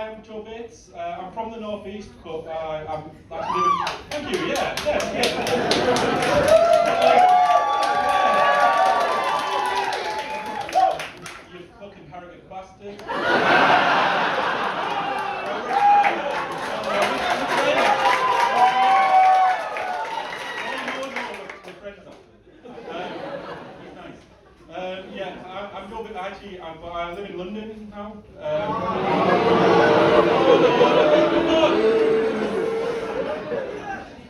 I'm Joe Bates. I'm from the northeast, but I'm living. Thank you. Yeah. You fucking Harrogate bastard. I'm Joe Bates. Actually, I live in London now.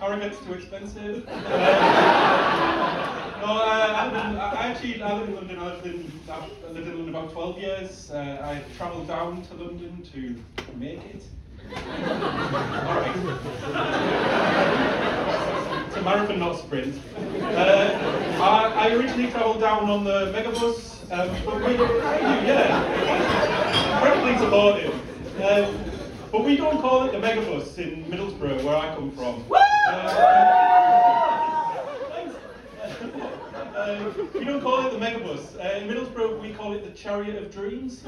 Harrogate's too expensive. I live in London. I lived in London about 12 years. I travelled down to London to make it. Alright. It's a marathon, not a sprint. I originally travelled down on the megabus. Incredibly supportive. But we don't call it the megabus in Middlesbrough, where I come from. We don't call it the megabus. In Middlesbrough, we call it the Chariot of Dreams.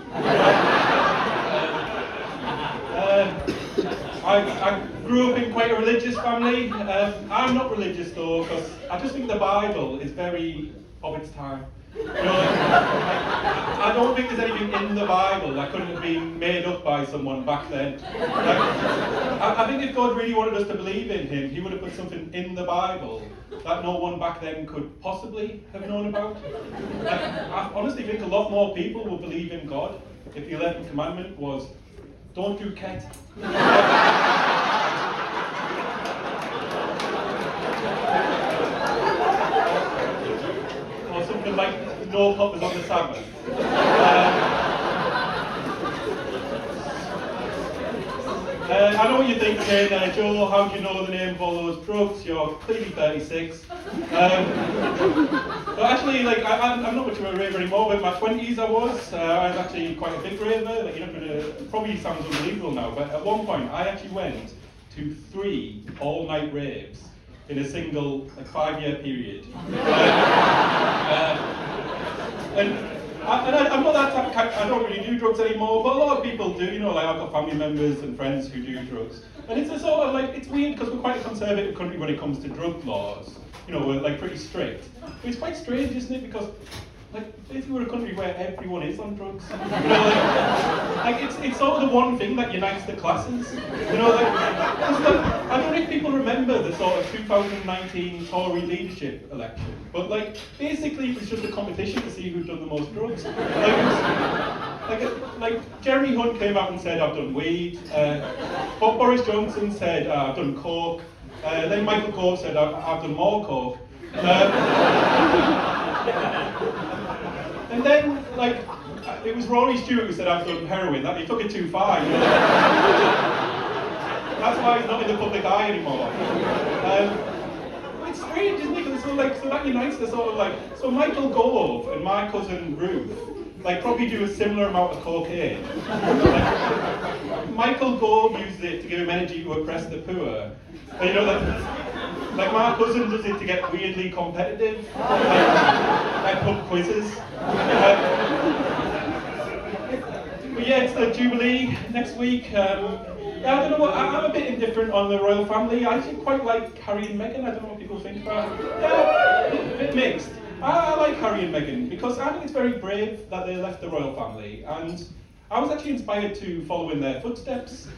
I grew up in quite a religious family. I'm not religious though, because I just think the Bible is very of its time. You know, I don't think there's anything in the Bible that couldn't have been made up by someone back then. I think if God really wanted us to believe in Him, He would have put something in the Bible that no one back then could possibly have known about. I honestly think a lot more people will believe in God if the 11th commandment was, don't do ket. Or something like, no puppers on the Sabbath. I know what you're thinking, Joe, how do you know the name of all those drugs? You're clearly 36. But actually, I'm not much of a raver anymore, but in my 20s I was actually quite a big raver. It probably sounds unbelievable now, but at one point I actually went to 3 all-night raves in a single 5-year period. I'm not that type of character. I don't really do drugs anymore, but a lot of people do. You know, I've got family members and friends who do drugs, and it's a sort of it's weird because we're quite a conservative country when it comes to drug laws. You know, we're pretty strict. But it's quite strange, isn't it? Because basically we're a country where everyone is on drugs. You know, it's sort of the one thing that unites the classes. You know, I don't know if people remember the sort of 2019 Tory leadership election, but basically it was just a competition to see who'd done the most drugs. Jeremy Hunt came out and said, I've done weed. Boris Johnson said, I've done coke. Then Michael Gove said, I've done more coke. And then, it was Rory Stewart who said, I've done heroin. That he took it too far, you know. That's why he's not in the public eye anymore. It's strange, isn't it? Because so that unites the sort of so Michael Gove and my cousin Ruth, probably do a similar amount of cocaine. Michael Gove used it to give him energy to oppress the poor. And, you know, my cousin does it to get weirdly competitive, like pub quizzes. But yeah, it's the Jubilee next week. I don't know what, I'm a bit indifferent on the royal family. I actually quite like Harry and Meghan. I don't know what people think about it. Yeah, a bit mixed. I like Harry and Meghan because I think it's very brave that they left the royal family, and I was actually inspired to follow in their footsteps.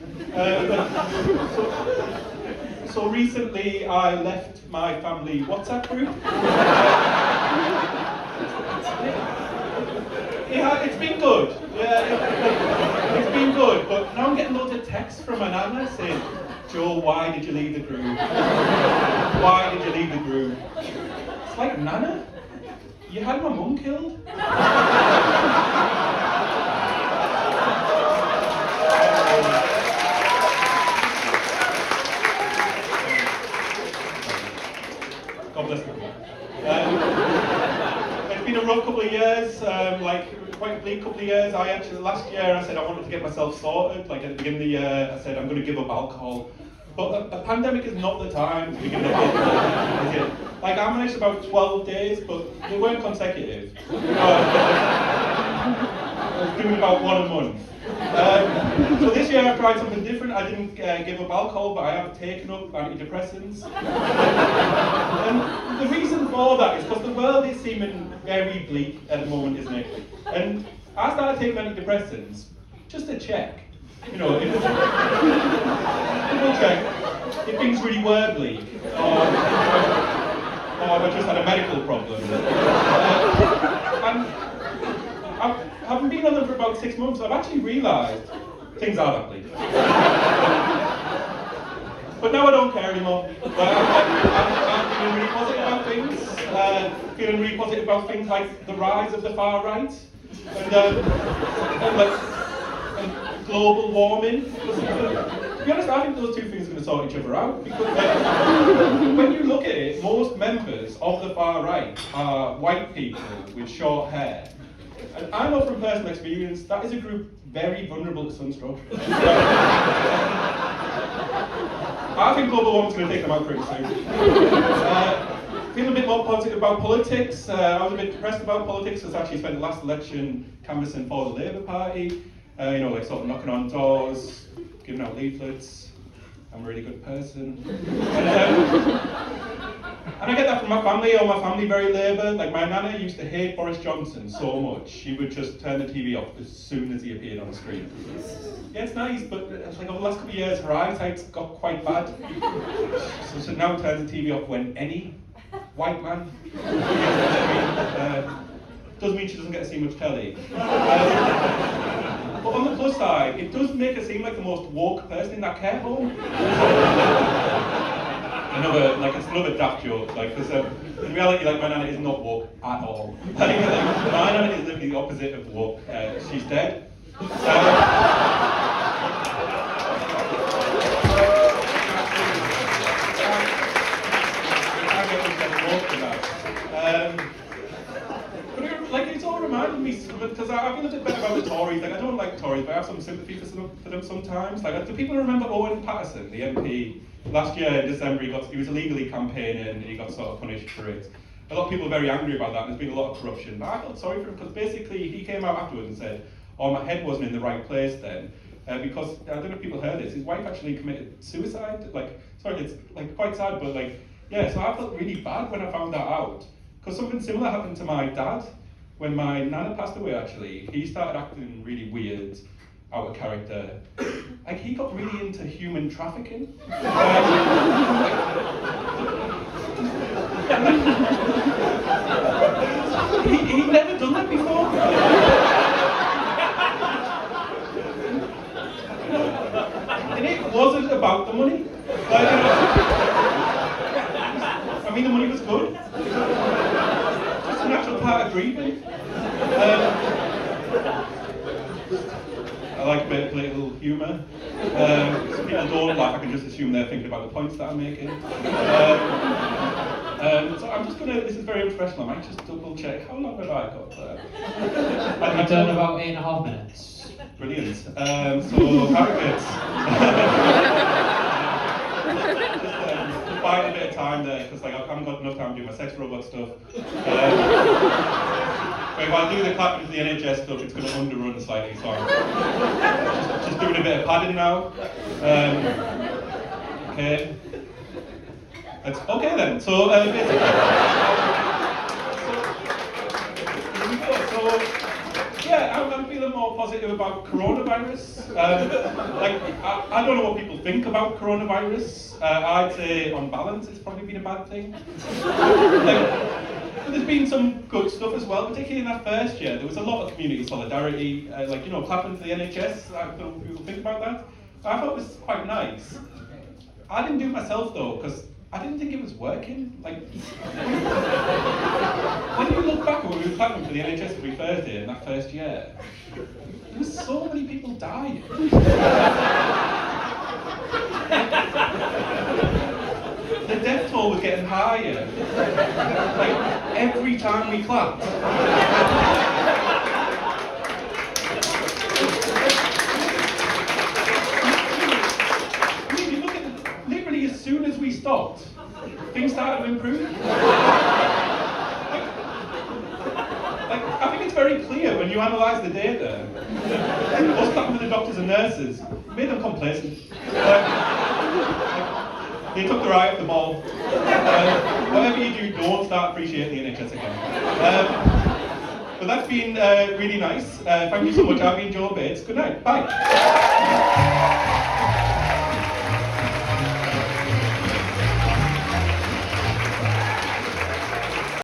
So recently I left my family WhatsApp group. Yeah, it's been good. Yeah, it's been good, but now I'm getting loads of texts from my nana saying, Joe, why did you leave the group? Why did you leave the group? It's like, Nana, you had my mum killed? God bless them. It's been a rough couple of years, quite a bleak couple of years. Last year I said I wanted to get myself sorted, at the beginning of the year I said I'm going to give up alcohol. But a pandemic is not the time to be giving up alcohol, is it? I managed about 12 days, but they weren't consecutive. I was doing about one a month. So this year I've tried something different. I didn't give up alcohol, but I have taken up antidepressants. And the reason for that is because the world is seeming very bleak at the moment, isn't it? And I started taking antidepressants just to check. You know, double check if things really were bleak, or if I just had a medical problem. And having been on them for about 6 months, I've actually realised things are that bleak. But now I don't care anymore. I'm feeling really positive about things. Feeling really positive about things like the rise of the far right and global warming. To be honest, I think those two things are going to sort each other out. Because when you look at it, most members of the far right are white people with short hair. And I know from personal experience that is a group very vulnerable to sunstroke. I think global warming's going to take them out pretty soon. Feeling a bit more positive about politics. I was a bit depressed about politics because I actually spent the last election canvassing for the Labour Party. You know, like sort of knocking on doors, giving out leaflets. I'm a really good person. And I get that from my family. All my family very Labour. Like my nana used to hate Boris Johnson so much, she would just turn the TV off as soon as he appeared on the screen. Yeah, it's nice, but like over the last couple of years, her eyesight's got quite bad. So she now turns the TV off when any white man appears on the screen. Doesn't mean she doesn't get to see much telly. But on the plus side, it does make her seem like the most woke person in that care home. It's another daft joke, like, because in reality, like, my nana is not woke at all. My nana is literally the opposite of woke. She's dead. But it's all reminded me, because I feel a bit better about the Tories. Like, I don't like Tories, but I have some sympathy for them sometimes. Like, do people remember Owen Paterson, the MP? Last year in December, he was illegally campaigning and he got sort of punished for it. A lot of people are very angry about that, and there's been a lot of corruption. But I felt sorry for him because basically he came out afterwards and said, "Oh, my head wasn't in the right place then," because I don't know if people heard this. His wife actually committed suicide. It's like quite sad, but yeah. So I felt really bad when I found that out because something similar happened to my dad when my nana passed away. Actually, he started acting really weird, out of character. Like, he got really into human trafficking. He'd never done that before. And it wasn't about the money. I mean, the money was good. Just a natural part of grieving. I like a bit of political humour. Some people don't laugh, I can just assume they're thinking about the points that I'm making. So I'm just this is very unprofessional, I might just double check. How long have I got there? I've done about 8.5 minutes. Brilliant. So Harrogate. Just buying a bit of time there, because I haven't got enough time to do my sex robot stuff. But if I do the clapping to the NHS stuff, it's going to underrun slightly, so I'm just doing a bit of padding now. Okay. Okay then. So basically, I'm feeling more positive about coronavirus. I don't know what people think about coronavirus. I'd say, on balance, it's probably been a bad thing. But there's been some good stuff as well, particularly in that first year. There was a lot of community solidarity, clapping to the NHS. I don't know what people think about that. I thought it was quite nice. I didn't do it myself though, because I didn't think it was working. When you look back at when we were clapping for the NHS every Thursday in that first year, there were so many people dying. The death toll was getting higher. Every time we clapped. I mean, you look at literally as soon as we stopped, things started to improve. I think it's very clear when you analyse the data. What's happened to the doctors and nurses? Made them complacent. They took their eye off the ball. Whatever you do, don't start appreciating the NHS again. But that's been really nice. Thank you so much. I've been Joe Bates. Good night. Bye.